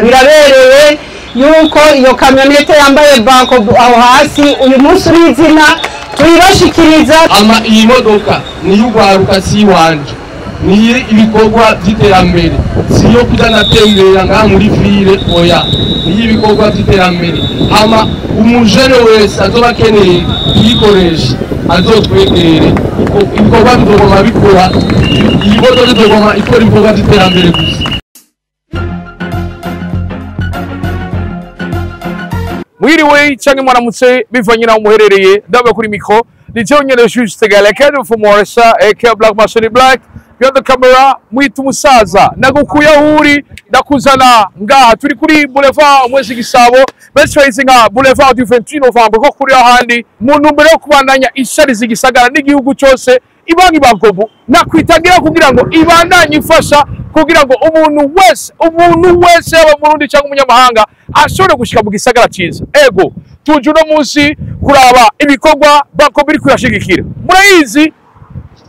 birabereye yuko iyo kamyonete yambaye Bankobu aho hasi uyu munsi urizina tuyibashikiriza. Ama iyi modoka ni y'ugwaruka si wanje, ni ibikorwa by'iterambere, siyo kudanatembera ngaha muri ville oya, ni ibikorwa by'iterambere. Ama umujene wese azobakeneye kuyikoresha azotwegere, ibikorwa bizogoma bikora, iyi modoka izogoma ikora ibikorwa by'iterambere gusa. Mwiriwe cyangwa mwaramutse bivanye naho muherereye, ndabe kuri mikro DJ nyene Juste Galekade for Morisa aka Black Machine Black behind the camera. Mwitu musaza nagukuya huri ndakuzana ngaha turi kuri Boulevard Mwezi Gisabo best facing Boulevard du 28 Novembre ko kuri ahandi muntu mbere yo kubandanya ishari zigisagara n'igihugu cyose ibangi Bankobu nakwitangira kugira ngo ibandanye ifasha kugira ngo umuntu wese yaba Murundi cyangwa umunyamahanga ashobora gushika mu gisagara cyiza. Ego tuje no munsi kuraba ibikorwa Bankobu biri kuyashigikira. Murayizi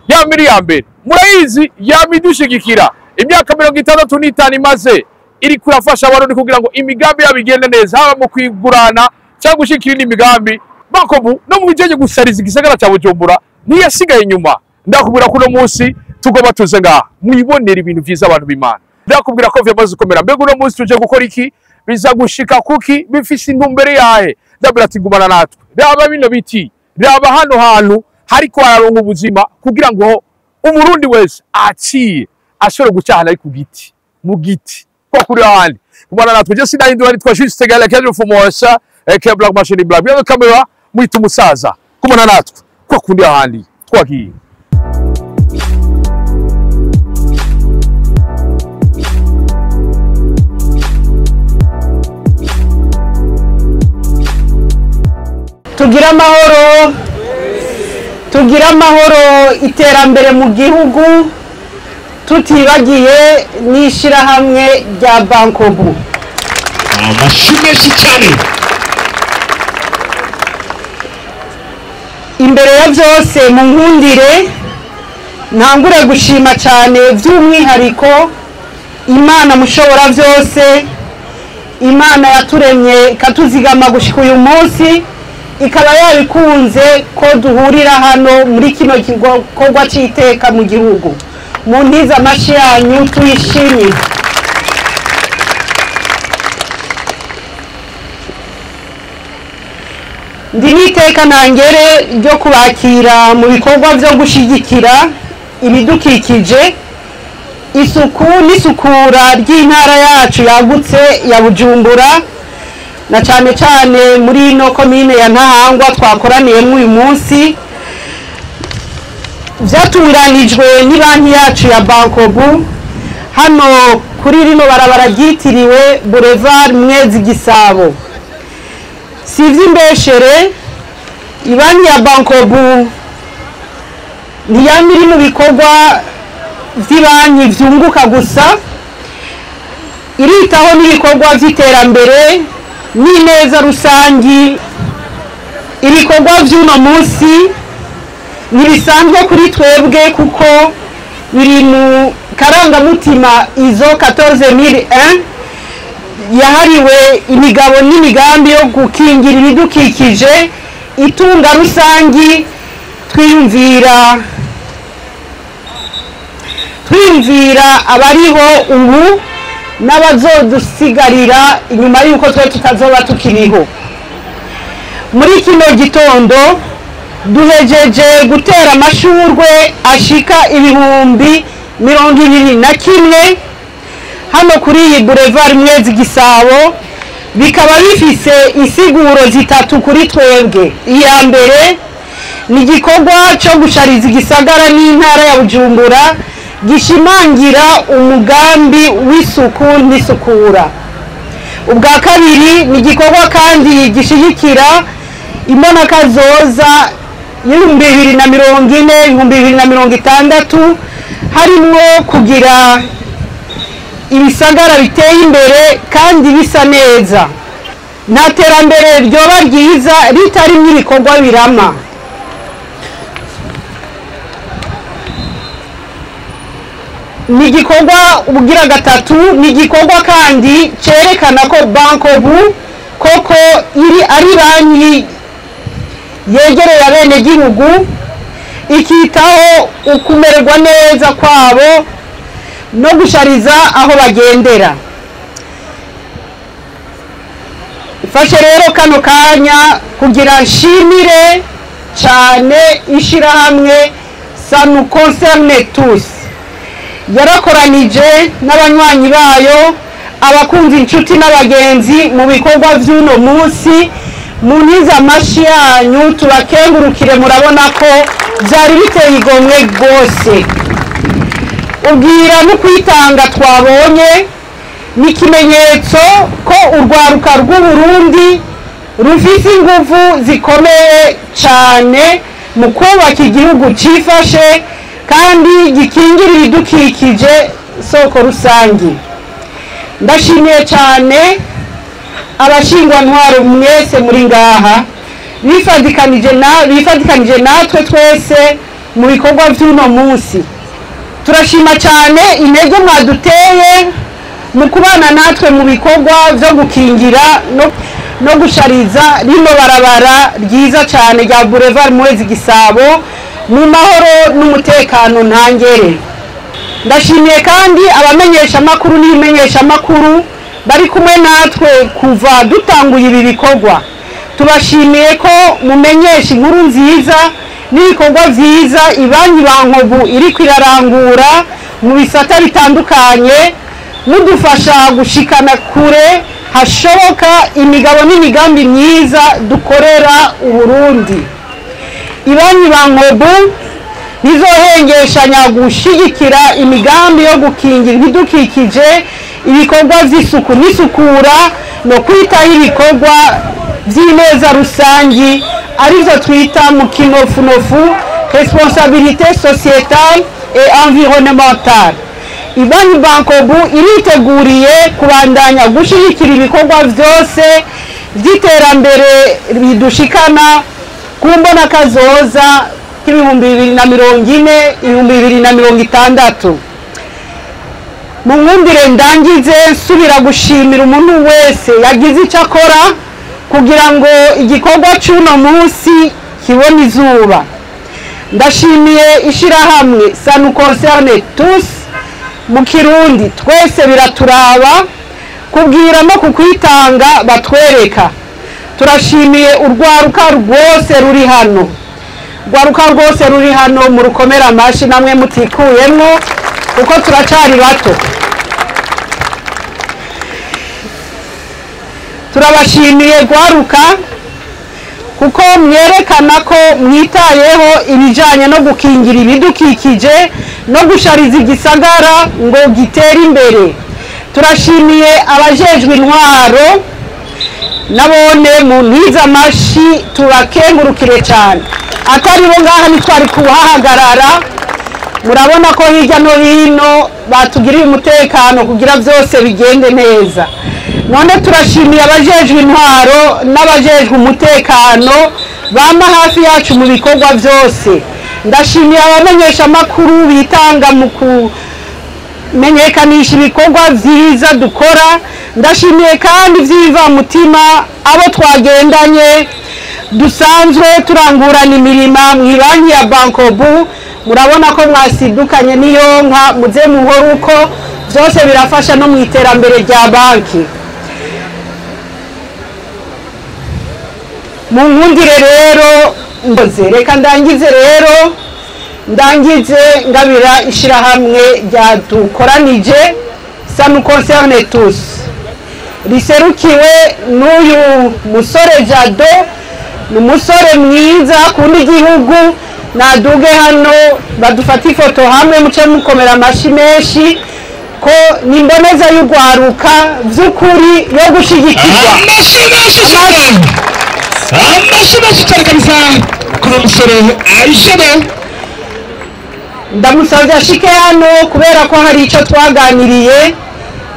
ya mbere murayizi ya midushigikira imyaka 65 imaze iri kurafasha abarundi kugira ngo imigambi yabigende neza, haba mu kwigurana cyangwa gushikira n'imigambi. Bankobu no mu bijeje gusariza igisagara cya Bujumbura ntiyasigaye inyuma. Ndakubwira ko no munsi tugomba tuze ngaha mwibonera ibintu vyiza abantu b'Imana. Ndakubwira ko vyamaze gukomera. Mbega no munsi tuje gukora iki, biza gushika kuki, bifise intumbere yahe. Ndabira ati gumana natwe, raba bino biti, raba hano hantu hariko araronka ubuzima kugira ngo umurundi wese aciye ashobora gucana ari ku giti, mu giti ko kuri ahandi. Gumana natwe je sinahindura ari twa Juste Galekade for Morisa aka Black Machine Black behind the camera. Mwitu musaza gumana natwe ko kundi ahandi twagiye. tugira amahoro iterambere mu gihugu tutibagiye n'ishirahamwe rya Bankobu. Amashimeshi cyane. Imbere ya byose mu nkundire ntangure gushima cyane by'umwihariko Imana mushobora byose, Imana yaturemye katuzigama gushika uyu munsi, ikaba yabikunze ko duhurira hano muri kino gikorwa cy'iteka mu gihugu. Mu ntiza amashi yanyu tuyishimire. Ndi n'iteka ntangere ryo kubakira mu bikorwa byo gushigikira ibidukikije, isuku n'isukura ry'intara yacu yagutse ya Bujumbura, na cyane cyane muri no komine ya Ntahangwa twakoraniyemo uyu munsi. Byatunganijwe ni banki yacu ya Bankobu hano kuri rino barabara ryitiriwe Boulevard Mwezi Gisabo. Si ivy'imbeshere, ibanki ya Bankobu ntiyamiri mu bikorwa vy'ibanki vyunguka gusa, iritaho n'ibikorwa vy'iterambere n'ineza rusangi. Ibikorwa vy'uno munsi ntibisanzwe kuri twebwe kuko biri mu karangamutima izo 14001 yahariwe imigabo n'imigambi yo gukingira ibidukikije, itunga rusangi. Twiyumvira abariho ubu n'abazodusigarira inyuma y'uko twe tutazoba tukiriho. Muri kino gitondo duhejeje gutera amashurwe ashika 21,000 hano kuri iyi Boulevard Mwezi Gisabo. Bikaba bifise insiguro zitatu kuri twebwe. Iya mbere ni igikorwa cyo gushariza igisagara n'intara ya Bujumbura gishimangira umugambi w'isuku n'isukura. Ubwa kabiri ni igikorwa kandi gishigikira imbonakazoza y'2040 2060 harimo kugira ibisagara biteye imbere kandi bisa neza. Nta terambere ryoba ryiza ritari n'ibikorwa birama. ni igikorwa ubugira gatatu, ni igikorwa kandi cerekana ko Bankobu koko ari banki yegereye abenegihugu, ikitaho ukumererwa neza kwabo no gushariza aho bagendera. Ifashe rero kano kanya kugira nshimire cyane ishirahamwe Ça nous concerne tous, yarakoranije n'abanywanyi bayo, abakunzi inshuti n'abagenzi mu bikorwa by'uno munsi. Muniza amashi yanyu tubakengurukire, murabona ko byari biteye igomwe rwose. Ubwira no kwitanga twabonye ni ikimenyetso ko urwaruka rw'Uburundi rufite ingufu zikomeye cyane mu kubaka igihugu cyifashe kandi gikingira ibidukikije soko rusangi. Ndashimiye cyane abashingwantwaro mwese muri ngaha bifadikanije natwe twese mu bikorwa by'uno munsi. Turashima cyane intege mwaduteye mu kubana natwe mu bikorwa byo gukingira no gushariza rino barabara ryiza cyane rya Boulevard Mwezi Gisabo mu mahoro n'umutekano ntangere. Ndashimiye kandi abamenyesha makuru n'imenyesha makuru bari kumwe natwe kuva dutanguye ibi bikorwa. Tubashimiye ko mumenyesha inkuru nziza n'ibikorwa byiza ibanki Bankobu iri kwirarangura mu bisata bitandukanye, mudufasha gushikana kure hashoboka imigabo n'imigambi myiza dukorera Uburundi. Ibanki Bankobu nizohengeshanya gushigikira imigambi yo gukingira ibidukikije, ibikorwa by'isuku n'isukura no kwitaho ibikorwa by'ineza rusangi arizo twita mu kinofunofu responsabilité sociétale et environnementale. Ibanki Bankobu iriteguriye kubandanya gushigikira ibikorwa byose by'iterambere bidushikana ku mbona kazoza k'ibihumbi 2040 2060. Mu nkundire ndangize nsubira gushimira umuntu wese yagize icyo akora kugira ngo igikorwa cy'uno munsi kibone izuba. Ndashimiye ishirahamwe Ça nous concerne tous, mu Kirundi twese biraturaba, kubwira no kukwitanga batwereka. Turashimiye urwaruka rwose ruri hano, mu rukomera amashi namwe mutikuyemwo kuko turacari bato. Turabashimiye rwaruka kuko mwerekana ko mwitayeho ibijanye no gukingira ibidukikije no gushariza igisagara ngo gitere imbere. Turashimiye abajejwe intwaro nabone mu ntiza amashi tubakengurukire cyane. Atari bo ngaha ntitwari kuhahagarara. Murabona ko hirya no hino batugiriye umutekano kugira byose bigende neza. None turashimiye abajejwe intwaro n'abajejwe umutekano bama hafi yacu mu bikorwa byose. Ndashimiye abamenyesha makuru bitanga mu kumenyekanisha ibikorwa byiza dukora. Ndashimiye kandi vyiva mutima abo twagendanye dusanzwe turangurana imirima mu banki ya Bankobu. Murabona ko mwasidukanye niyonka muze muhora uko byose birafasha no mu iterambere rya banki. Mu nkundire rero reka ndangize ngabira ishirahamwe rya dukoranije Ça nous concerne tous, riserukiwe n'uyu musore Jado, n'umusore mwiza kundi gihugu. Naduge hano badufata ifoto hamwe muce mukomera amashi menshi ko nimboneza y'urwaruka by'ukuri yo gushigikirwa. Amashi kabisa kuri umusore Aishado. Ndamusavye ashike hano kubera ko hari ico twaganiriye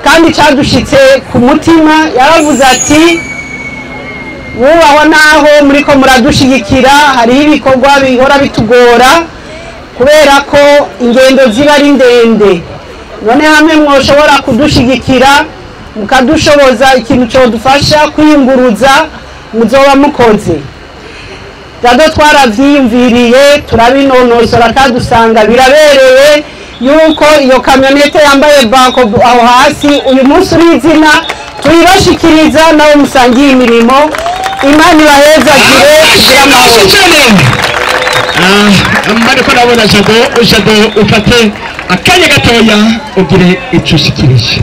kandi cadushitse ku mutima. Yaravuze ati wubahwa naho muriko muradushigikira, hariho ibikorwa bihora bitugora kubera ko ingendo ziba ari ndende. none hamwe mwoshobora kudushigikira mukadushoboza ikintu cyodufasha kwiyunguruza muzoba mukoze. Rado twaravyiyumviriye turabinonosora kadusanga birabereye yuko iyo kamyonete yambaye banko aho hasi uyu munsi urizina tuyibashikiriza nawe musangiye imirimo. Imana ibahezagire mariko nabona jado ufate akanya gatoya ugire icyo ushikirije.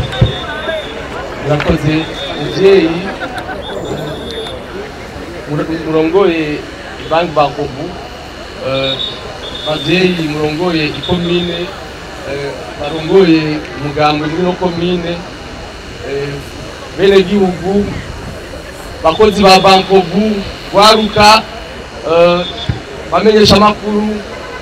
Murakoze muvyeyi murongoye banki Bankobu, bavyeyi murongoye ikomine, barongoye umugambwe muri no komine, bene gihugu, bakozi ba Bankobu, waruka bamenyesha amakuru,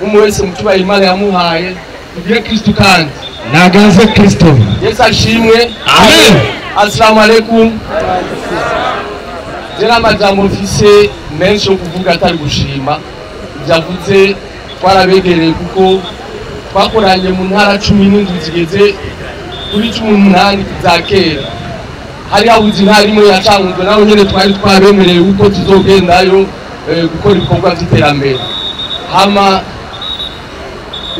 umwe wese mu cyubahiro Imana yamuhaye, tugire Kristo kandi nagaze Kristo. Yesu ashimwe. Amen. Assalamu alaikum. Jera amajambo mfise menshi yo kuvuga atari gushima, byavuze twarabegereye kuko twakoranye mu ntara 17 zigeze kuri 18 za kera. Hari habuze intara imwe yacanguzwe naho nyene twari twabemereye uko tuzogendayo gukora ibikorwa by'iterambere. Hama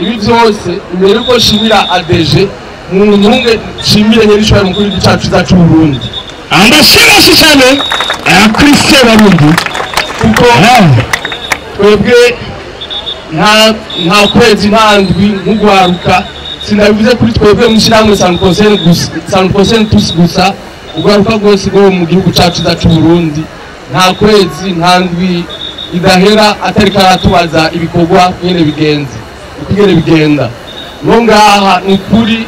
ibi byose imbere yuko shimira ADG muntunge shimire nyirishwa mukuru w'igicacu cyacu Burundi. Amashirashi cyane kuri se Barundi kuko twebwe nta kwezi ntandwi nk'ugwaruka sinabivuze kuri twebwe mushiramwe San Consentus gusa ugwaruka rwose rwo mu gihugu cyacu cyacu Burundi nta kwezi ntandwi idahera atari karatubaza ibikorwa nyene bigenze ukugere bigenda no ngaha ni kuri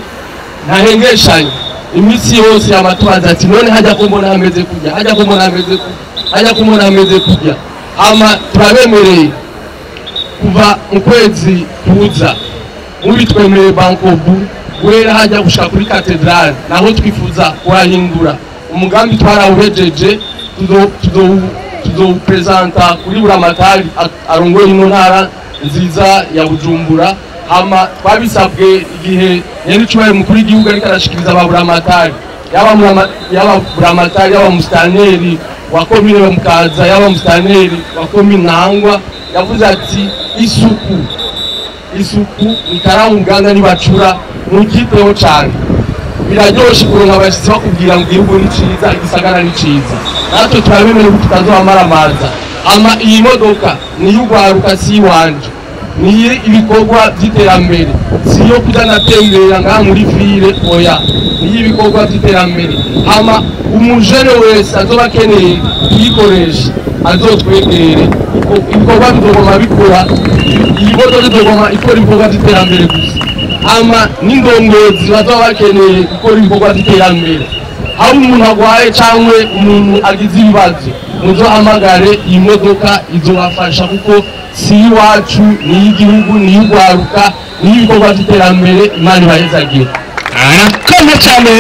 ntahengeshanye iminsi yose amatubaza ati none hajya ko mbona hameze kujya hajya ko mbona hameze kujya hajya ko mbona hameze kujya ama turabemereye kuva mu kwezi kuza mubitwemereye Bankobu wera hajya gushaka kuri katedrale naho twifuza kuhahindura umugambi twarawuhejeje tuzopresenta kuri buramatari arongoye ino ntara nziza ya Bujumbura. Hama twabisabwe igihe nyene cyubahiro mukuru w'igihugu ariko arashikiriza ababuramatari yaba buramatari yaba mustaneri wa komine wa Mukaza yaba mustaneri wa komine Ntangwa yavuze ati isuku nikarahungana nibacura mugiteho cyane biraryoshe kuronka abashitsi bakubwira ngo igihugu ni ciza igisagara ni ciza natwe turabemere ko tutazohamara amaza. Ama iyi modoka ni y'ugwaruka si wanje ni ibikorwa by'iterambere siyo kudanatembera ngaha muri ville oya ni ibikorwa by'iterambere. Hama umujene wese azoba akeneye kuyikoresha azotwegere ibikorwa bizogoma bikora iyi modoka izogoma ikora ibikorwa by'iterambere gusa. Hama n'indongozi bazoba bakeneye gukora ibikorwa by'iterambere aho umuntu agwaye cyangwa umuntu agize ibibazo muzohamagare iyi modoka izobafasha kuko si iwacu ni igihugu ni ugwaruka ni ibikorwa by'iterambere. Imana ibahezagiye. Arakomeye cyane.